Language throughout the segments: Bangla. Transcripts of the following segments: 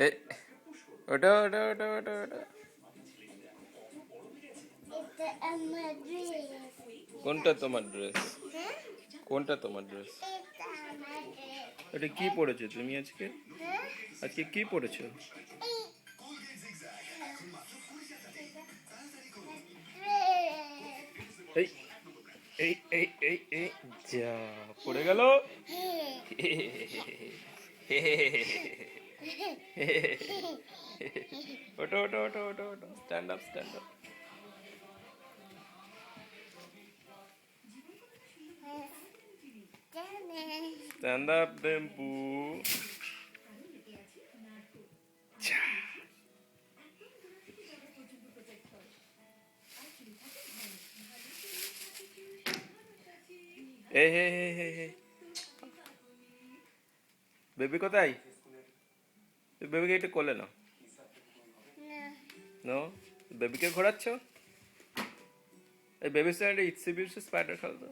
এ ওটা ওটা ওটা ওটা ওটা এটা আমার ড্রেস। কোনটা তোমার ড্রেস? হ্যাঁ, কোনটা তোমার ড্রেস? এটা আমার ড্রেস। এটা কি পড়েছো তুমি আজকে? হ্যাঁ, আজকে কি পড়েছো? এই ড্রেস। এই এই এই এই এই যা পড়ে গেল। ওটো ওটো ওটো ওটো ওটো stand up stand up. Stand up বেম্পু। এই হে হে হে হে বেবি কোথায়? তুই বেবিকে একটু কোলে নাও। নো, বেবিকে ঘোরাচ্ছ? এই বেবির সঙ্গে একটা ইটসি বিটসি স্পাইডার খেলতো।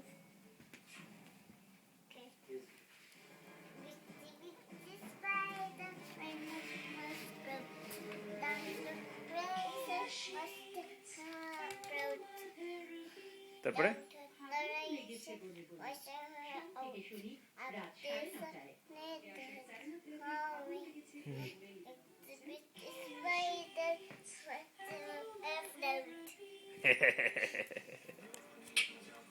তারপরে